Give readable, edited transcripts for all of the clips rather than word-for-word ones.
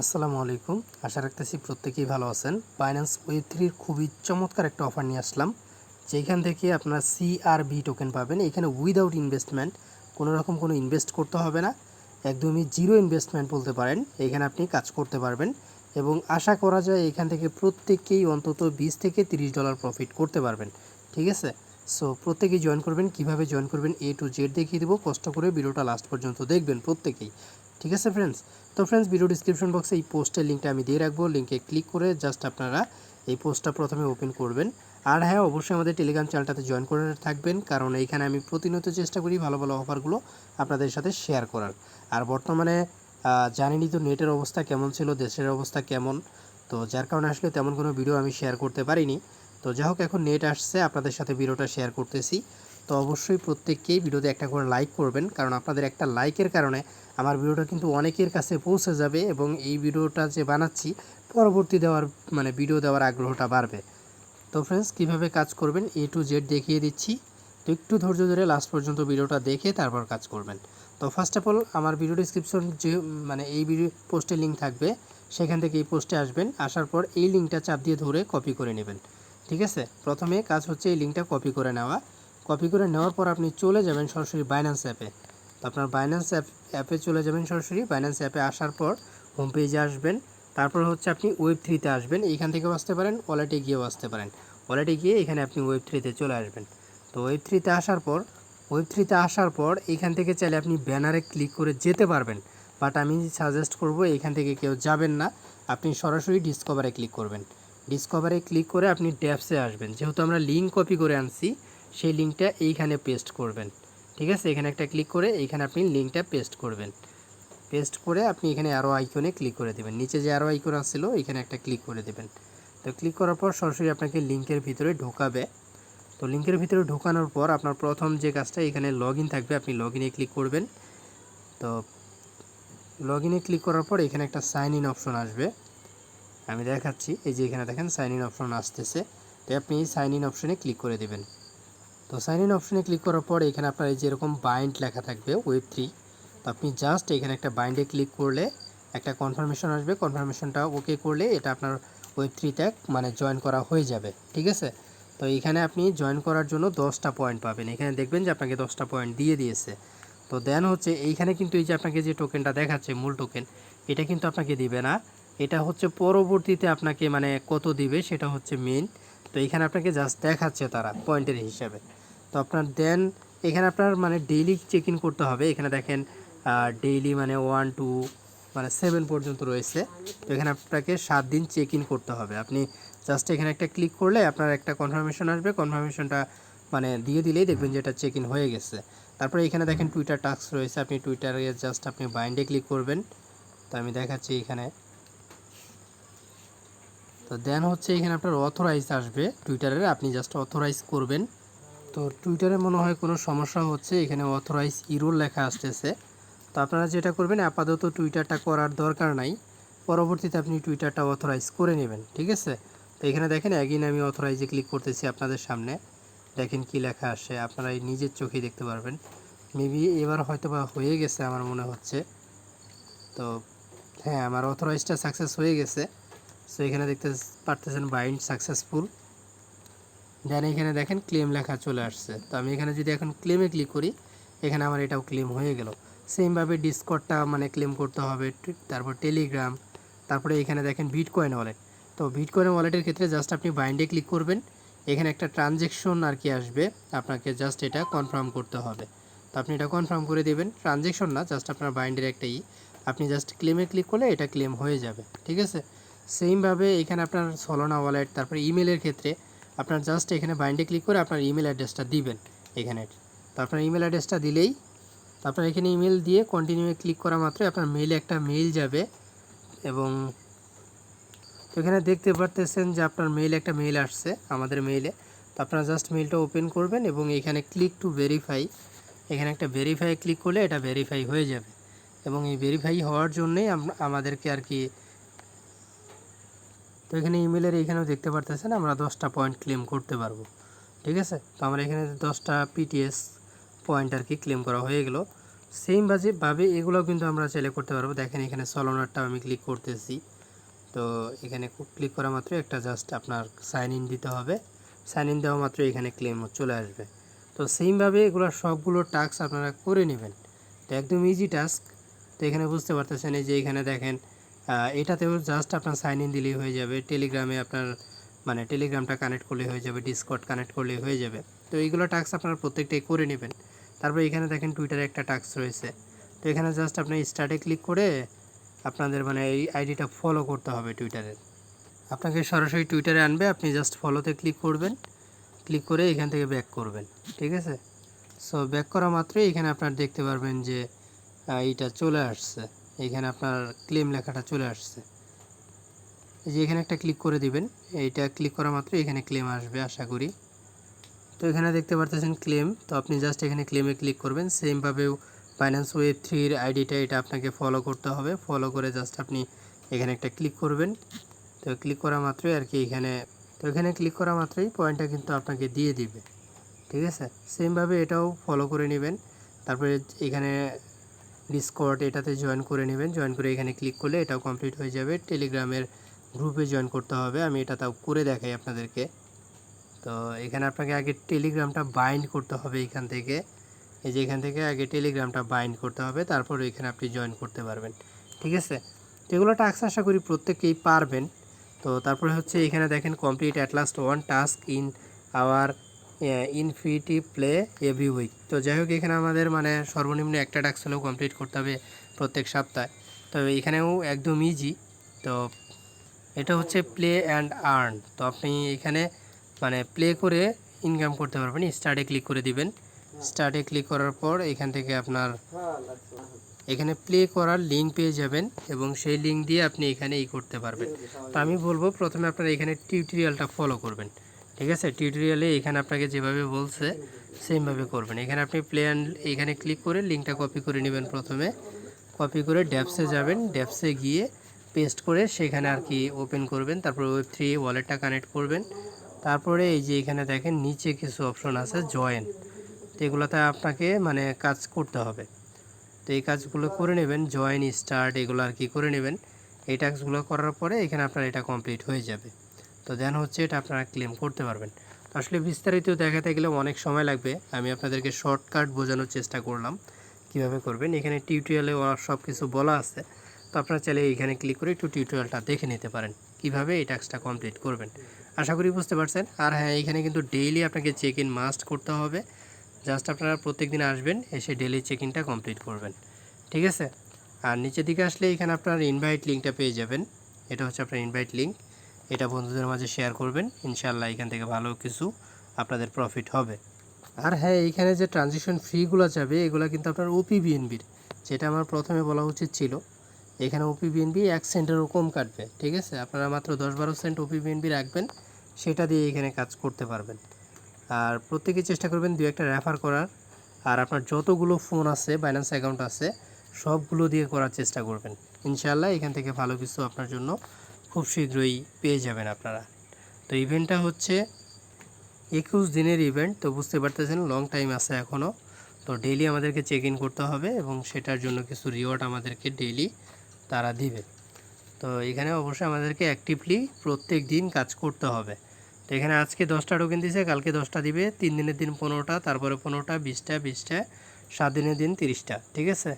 আসসালামু আলাইকুম। আশা রাখতেছি প্রত্যেকেই ভালো আছেন। বাইন্যান্স ওয়েব থ্রির খুবই চমৎকার একটা অফার নিয়ে আসলাম, যেখান থেকে আপনারা সিআরবি টোকেন পাবেন। এখানে উইদাউট ইনভেস্টমেন্ট, কোনো রকম কোনো ইনভেস্ট করতে হবে না, একদমই জিরো ইনভেস্টমেন্ট বলতে পারেন। এখানে আপনি কাজ করতে পারবেন এবং আশা করা যায় এখান থেকে প্রত্যেককেই অন্তত $20 থেকে $30 প্রফিট করতে পারবেন। ঠিক আছে, সো প্রত্যেকেই জয়েন করবেন। কিভাবে জয়েন করবেন A to Z দেখিয়ে দেবো, কষ্ট করে ভিডিওটা লাস্ট পর্যন্ত দেখবেন প্রত্যেকেই। ঠিক আছে ফ্রেন্ডস, তো ফ্রেন্ডস ভিডিও ডিসক্রিপশন বক্সে এই পোস্টের লিঙ্কটা আমি দিয়ে রাখবো। লিঙ্কে ক্লিক করে জাস্ট আপনারা এই পোস্টটা প্রথমে ওপেন করবেন। আর হ্যাঁ, অবশ্যই আমাদের টেলিগ্রাম চ্যানেলটাতে জয়েন করে থাকবেন, কারণ এইখানে আমি প্রতিনিয়ত চেষ্টা করি ভালো ভালো অফারগুলো আপনাদের সাথে শেয়ার করার। আর বর্তমানে জানেনই তো নেটের অবস্থা কেমন ছিল, দেশের অবস্থা কেমন, তো যার কারণে আসলে তেমন কোনো ভিডিও আমি শেয়ার করতে পারিনি। তো যাই হোক, এখন নেট আসছে, আপনাদের সাথে ভিডিওটা শেয়ার করতেছি। তো অবশ্যই প্রত্যেককেই ভিডিওতে একটা করে লাইক করবেন, কারণ আপনাদের একটা লাইকের কারণে আমার ভিডিওটা কিন্তু অনেকের কাছে পৌঁছে যাবে এবং এই ভিডিওটা যে বানাচ্ছি পরবর্তী ভিডিও দেওয়ার আগ্রহটা বাড়বে। তো ফ্রেন্ডস, কীভাবে কাজ করবেন A to Z দেখিয়ে দিচ্ছি। তো একটু ধৈর্য ধরে লাস্ট পর্যন্ত ভিডিওটা দেখে তারপর কাজ করবেন। তো ফার্স্ট অফ অল আমার ভিডিও ডিসক্রিপশন যে এই ভিডিও পোস্টে লিঙ্ক থাকবে, সেখান থেকে এই পোস্টে আসবেন। আসার পর এই লিঙ্কটা চাপ দিয়ে ধরে কপি করে নেবেন। ঠিক আছে, প্রথমে কাজ হচ্ছে এই লিঙ্কটা কপি করে নেওয়া। কপি করে নেওয়ার পর আপনি চলে যাবেন সরাসরি বাইন্যান্স অ্যাপে। তো আপনার বাইন্যান্স অ্যাপে চলে যাবেন সরাসরি। বাইন্যান্স অ্যাপে আসার পর হোম পেজে আসবেন। তারপর হচ্ছে আপনি ওয়েব থ্রিতে আসবেন। এইখান থেকেও আসতে পারেন, ওয়ালেটে গিয়েও আসতে পারেন। ওয়ালেটে গিয়ে এখানে আপনি ওয়েব থ্রিতে চলে আসবেন। তো ওয়েব থ্রিতে আসার পর এইখান থেকে চাইলে আপনি ব্যানারে ক্লিক করে যেতে পারবেন, বাট আমি সাজেস্ট করব এইখান থেকে কেউ যাবেন না, আপনি সরাসরি ডিসকভারে ক্লিক করবেন। ডিসকভারে ক্লিক করে আপনি ড্যাপসে আসবেন। যেহেতু আমরা লিঙ্ক কপি করে আনছি, সেই লিঙ্কটা এইখানে পেস্ট করবেন। ঠিক আছে, এখানে একটা ক্লিক করে এইখানে আপনি লিঙ্কটা পেস্ট করবেন। পেস্ট করে আপনি এখানে অ্যারো আইকনে ক্লিক করে দেবেন। নিচে যে অ্যারো আইকন আসছিল এখানে একটা ক্লিক করে দেবেন। তো ক্লিক করার পর সরাসরি আপনাকে লিঙ্কের ভিতরে ঢোকাবে। তো লিঙ্কের ভিতরে ঢোকানোর পর আপনার প্রথম যে কাজটা, এখানে লগ ইন থাকবে, আপনি লগ ইনে ক্লিক করবেন। তো লগ ইনে ক্লিক করার পর এখানে একটা সাইন ইন অপশন আসবে, আমি দেখাচ্ছি। এই যে এখানে দেখেন সাইন ইন অপশন আসতেছে, তো আপনি এই সাইন ইন অপশনে ক্লিক করে দেবেন। তো সাইন ইন অপশনে ক্লিক করার পর এখানে আপনার এই যেরকম বাইন্ড লেখা থাকবে ওয়েব থ্রি, তো আপনি জাস্ট এখানে একটা বাইন্ডে ক্লিক করলে একটা কনফার্মেশন আসবে। কনফার্মেশনটা ওকে করলে এটা আপনার ওয়েব থ্রিতে জয়েন করা হয়ে যাবে। ঠিক আছে, তো এখানে আপনি জয়েন করার জন্য 10টা পয়েন্ট পাবেন। এখানে দেখবেন যে আপনাকে 10টা পয়েন্ট দিয়ে দিয়েছে। তো দেন হচ্ছে এইখানে কিন্তু এই যে আপনাকে যে টোকেনটা দেখাচ্ছে মূল টোকেন, এটা কিন্তু আপনাকে দিবে না। এটা হচ্ছে পরবর্তীতে আপনাকে কত দিবে সেটা হচ্ছে মেইন। তো এখানে আপনাকে জাস্ট দেখাচ্ছে তারা পয়েন্টের হিসাবে। তো আপনার দেন এখানে আপনার ডেইলি চেক ইন করতে হবে। এখানে দেখেন ডেইলি 1 to 7 পর্যন্ত রয়েছে। তো এখানে আপনাকে 7 দিন চেক ইন করতে হবে। আপনি জাস্ট এখানে একটা ক্লিক করলে আপনার একটা কনফার্মেশন আসবে। কনফার্মেশনটা দিয়ে দিলেই দেখবেন যে এটা চেক ইন হয়ে গেছে। তারপরে এখানে দেখেন টুইটার টাস্ক রয়েছে, আপনি টুইটারে জাস্ট আপনি বাইন্ডে ক্লিক করবেন। তো আমি দেখাচ্ছি এখানে। তো দেন হচ্ছে এখানে আপনার অথরাইজ আসবে টুইটারের, আপনি জাস্ট অথরাইজ করবেন। তো টুইটারে মনে হয় কোনো সমস্যা হচ্ছে, এখানে অথরাইজ ইরোর লেখা আসতেছে। তো আপনারা যেটা করবেন, আপাতত টুইটারটা করার দরকার নাই, পরবর্তীতে আপনি টুইটারটা অথরাইজ করে নেবেন। ঠিক আছে, তো এখানে দেখেন অ্যাগেইন আমি অথরাইজে ক্লিক করতেছি আপনাদের সামনে। দেখেন কি লেখা আসে, আপনারা এই নিজের চোখেই দেখতে পারবেন। মেবি এবার হয়তো বা হয়ে গেছে আমার মনে হচ্ছে। তো হ্যাঁ, আমার অথরাইজটা সাকসেস হয়ে গেছে। সো এখানে দেখতে পারতেছেন বাইন্ড সাকসেসফুল। দেন এখানে দেখেন ক্লেম লেখা চলে আসছে। তো আমি এখানে যদি এখন ক্লেমে ক্লিক করি, এখানে আমার এটাও ক্লেম হয়ে গেল। সেমভাবে ডিসকর্ডটা ক্লেম করতে হবে, তারপর টেলিগ্রাম, তারপরে এখানে দেখেন বিটকয়েন ওয়ালেট। তো বিটকয়েন ওয়ালেটের ক্ষেত্রে জাস্ট আপনি বাইন্ডে ক্লিক করবেন। এখানে একটা ট্রানজ্যাকশন আসবে, আপনাকে জাস্ট এটা কনফার্ম করতে হবে। তো আপনি এটা কনফার্ম করে দেবেন, ট্রানজ্যাকশন না, জাস্ট আপনার বাইন্ডের একটাই, আপনি জাস্ট ক্লেমে ক্লিক করলে এটা ক্লেম হয়ে যাবে। ঠিক আছে, সেমভাবে এখানে আপনার সলোনা ওয়ালেট, তারপরে ইমেলের ক্ষেত্রে আপনার জাস্ট এখানে বাইন্ডে ক্লিক করে আপনার ইমেল অ্যাড্রেসটা দিবেন এখানে। তো আপনার ইমেল অ্যাড্রেসটা দিলেই, তো আপনার এখানে ইমেল দিয়ে কন্টিনিউয়ে ক্লিক করা মাত্রই আপনার মেইলে একটা মেইল যাবে। এবং এখানে দেখতে পারতেছেন যে আপনার মেইলে একটা মেইল আসছে আমাদের মেইলে। তো আপনারা জাস্ট মেইলটা ওপেন করবেন এবং এখানে ক্লিক টু ভেরিফাই, এখানে একটা ভেরিফাই ক্লিক করলে এটা ভেরিফাই হয়ে যাবে। এবং এই ভেরিফাই হওয়ার জন্যই আমাদেরকে তো এখানে ইমেলের এখানেও দেখতে পারতেছেন আমরা 10টা পয়েন্ট ক্লেম করতে পারবো। ঠিক আছে, তো আমরা এখানে 10টা পিটিএস পয়েন্ট ক্লেম করা হয়ে গেল। সেম ভাবে এগুলো কিন্তু আমরা চাইলে করতে পারবো। দেখেন এখানে সলোনারটা আমি ক্লিক করতেছি, তো এখানে ক্লিক করা মাত্র একটা জাস্ট আপনার সাইন ইন দিতে হবে। সাইন ইন দেওয়া মাত্র এখানে ক্লেম চলে আসবে। তো সেমভাবে এগুলো সবগুলো টাস্ক আপনারা করে নেবেন। তো একদম ইজি টাস্ক। তো এখানে বুঝতে পারতেছেন এই যে এখানে দেখেন এটাতেও জাস্ট আপনার সাইন ইন দিলেই হয়ে যাবে। টেলিগ্রামে আপনার মানে টেলিগ্রামটা কানেক্ট করলে হয়ে যাবে, ডিসকর্ড কানেক্ট করলে হয়ে যাবে। তো এইগুলো টাস্ক আপনারা প্রত্যেকটাই করে নেবেন। তারপর এখানে দেখেন টুইটারে একটা টাস্ক রয়েছে, তো এখানে জাস্ট আপনি স্টার্টে ক্লিক করে আপনাদের মানে এই আইডিটা ফলো করতে হবে টুইটারের। আপনাকে সরাসরি টুইটারে আনবে, আপনি জাস্ট ফলোতে ক্লিক করবেন, ক্লিক করে এখান থেকে ব্যাক করবেন। ঠিক আছে, সো ব্যাক করা মাত্রই এখানে আপনার দেখতে পারবেন যে এইটা চলে আসছে, এখানে আপনার ক্লেম লেখাটা চলে আসছে। এই যে এখানে একটা ক্লিক করে দিবেন, এইটা ক্লিক করা মাত্র এখানে ক্লেম আসবে আশা করি। তো এখানে দেখতে পারতেছেন ক্লেম, তো আপনি জাস্ট এখানে ক্লেমে ক্লিক করবেন। সেমভাবেও বাইন্যান্স ওয়েব 3-এর আইডিটা এটা আপনাকে ফলো করতে হবে। ফলো করে জাস্ট আপনি এখানে একটা ক্লিক করবেন। তো ক্লিক করা মাত্রই আর কি এখানে ক্লিক করা মাত্রই পয়েন্টটা কিন্তু আপনাকে দিয়ে দিবে। ঠিক আছে, সেমভাবে এটাও ফলো করে নেবেন। তারপরে এখানে ডিসকর্ড এটাতে জয়েন করে নেবেন। জয়েন করে এখানে ক্লিক করলে এটাও কমপ্লিট হয়ে যাবে। টেলিগ্রামের গ্রুপে জয়েন করতে হবে, আমি এটা তাও করে দেখাই আপনাদেরকে। তো এখানে আপনাকে আগে টেলিগ্রামটা বাইন্ড করতে হবে এখান থেকে। এই যে এখান থেকে আগে টেলিগ্রামটা বাইন্ড করতে হবে, তারপরে এখানে আপনি জয়েন করতে পারবেন। ঠিক আছে, তো এগুলো টাস্ক আশা করি প্রত্যেকেই পারবেন। তো তারপরে হচ্ছে এখানে দেখেন complete at last one task in our infinity play every week. তো যাই হোক এখানে আমাদের মানে সর্বনিম্ন একটা টাস্ক হলেও কমপ্লিট করতে হবে প্রত্যেক সপ্তাহে। তো এখানেও একদম ইজি। তো এটা হচ্ছে প্লে অ্যান্ড আর্ন। তো আপনি এখানে মানে প্লে করে ইনকাম করতে পারবেন। স্টার্টে ক্লিক করে দিবেন। স্টার্টে ক্লিক করার পর এখান থেকে আপনার এখানে প্লে করার লিঙ্ক পেয়ে যাবেন এবং সেই লিঙ্ক দিয়ে আপনি এখানে করতে পারবেন। তো আমি বলবো প্রথমে আপনারা এখানে টিউটোরিয়ালটা ফলো করবেন। ঠিক আছে, টিউটোরিয়ালে এখানে আপনাকে যেভাবে বলছে সেমভাবে করবেন। এখানে আপনি প্লে অ্যান্ড এখানে ক্লিক করে লিঙ্কটা কপি করে নেবেন। প্রথমে কপি করে ড্যাপসে যাবেন, ড্যাপসে গিয়ে পেস্ট করে সেখানে আর কি ওপেন করবেন। তারপর ওয়েব3 ওয়ালেটটা কানেক্ট করবেন। তারপরে এই যে এখানে দেখেন নিচে কিছু অপশন আছে জয়েন, তো এগুলোতে আপনাকে মানে কাজ করতে হবে। তো এই কাজগুলো করে নেবেন, জয়েন স্টার্ট এগুলো আর কি করে নেবেন। এই টাস্কগুলো করার পরে এখানে আপনার এটা কমপ্লিট হয়ে যাবে। তো দেন হচ্ছে এটা আপনারা ক্লেম করতে পারবেন। তো আসলে বিস্তারিত দেখাতে গেলে অনেক সময় লাগবে, আমি আপনাদেরকে শর্টকাট বোঝানোর চেষ্টা করলাম কিভাবে করবেন। এখানে টিউটোরিয়ালে সব কিছু বলা আছে, তো আপনারা চাইলে এখানে ক্লিক করে একটু টিউটোরিয়ালটা দেখে নিতে পারেন কিভাবে এই টাস্কটা কমপ্লিট করবেন। আশা করি বুঝতে পারছেন। আর হ্যাঁ, এখানে কিন্তু ডেইলি আপনাকে চেক ইন মাস্ট করতে হবে। জাস্ট আপনারা প্রত্যেক দিন আসবেন, এসে ডেইলি চেক ইনটা কমপ্লিট করবেন। ঠিক আছে, আর নিচের দিকে আসলে এখানে আপনার ইনভাইট লিঙ্কটা পেয়ে যাবেন। এটা হচ্ছে আপনার ইনভাইট লিঙ্ক, এটা বন্ধুদের মাঝে শেয়ার করবেন। ইনশাআল্লাহ এখান থেকে ভালো কিছু আপনাদের প্রফিট হবে। আর হ্যাঁ, এইখানে যে ট্রানজিশন ফিগুলো যাবে এগুলো কিন্তু আপনার ওপিবিএনবির, যেটা আমার প্রথমে বলা উচিত ছিল। এখানে ওপিবিএনবি 1 সেন্টেরও কম কাটবে। ঠিক আছে, আপনারা মাত্র 10-12 সেন্ট ওপিবিএনবি রাখবেন, সেটা দিয়ে এখানে কাজ করতে পারবেন। আর প্রত্যেকে চেষ্টা করবেন 2-1টা রেফার করার। আর আপনার যতগুলো ফোন আছে, বাইন্যান্স অ্যাকাউন্ট আছে, সবগুলো দিয়ে করার চেষ্টা করবেন। ইনশাআল্লাহ এখান থেকে ভালো কিছু আপনার জন্য খুব শীঘ্রই পেয়ে যাবেন আপনারা। তো ইভেন্টটা হচ্ছে 21 দিনের ইভেন্ট, তো বুঝতে পারতেছেন লং টাইম আছে এখনও। তো ডেইলি আমাদেরকে চেক ইন করতে হবে এবং সেটার জন্য কিছু রিওয়ার্ড আমাদেরকে ডেইলি তারা দিবে। তো এখানে অবশ্যই আমাদেরকে অ্যাক্টিভলি প্রত্যেক দিন কাজ করতে হবে। তো এখানে আজকে 10টা টোকেন দিয়েছে, কালকে 10টা দিবে, 3 দিনের দিন 15টা, তারপরে 15টা, 20টা, 20টা, 7 দিনের দিন 30টা। ঠিক আছে,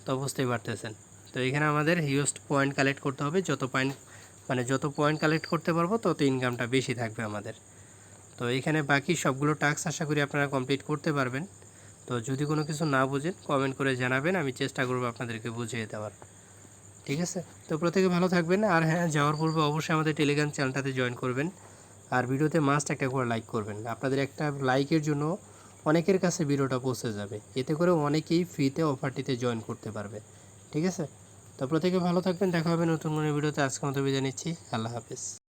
তো বুঝতেই পারতেছেন। তো এখানে আমাদের হিউস্ট পয়েন্ট কালেক্ট করতে হবে। যত পয়েন্ট কালেক্ট করতে পারবো তত ইনকামটা বেশি থাকবে আমাদের। তো এখানে বাকি সবগুলো টাস্ক আশা করি আপনারা কমপ্লিট করতে পারবেন। তো যদি কোনো কিছু না বুঝেন কমেন্ট করে জানাবেন, আমি চেষ্টা করব আপনাদেরকে বুঝিয়ে দেওয়ার। ঠিক আছে, তো প্রত্যেকে ভালো থাকবেন। আর হ্যাঁ, যাওয়ার পূর্বে অবশ্যই আমাদের টেলিগ্রাম চ্যানেলটাতে জয়েন করবেন। আর ভিডিওতে মাস্ট একটা করে লাইক করবেন। আপনাদের একটা লাইকের জন্য অনেকের কাছে ভিডিওটা পৌঁছে যাবে, এতে করে অনেকেই ফ্রিতে অফারটিতে জয়েন করতে পারবে। ঠিক আছে, তো প্রত্যেকে ভালো থাকবেন, দেখা হবে নতুন কোনো ভিডিওতে। আজকের মতো বিদায় নিচ্ছি, আল্লাহ হাফেজ।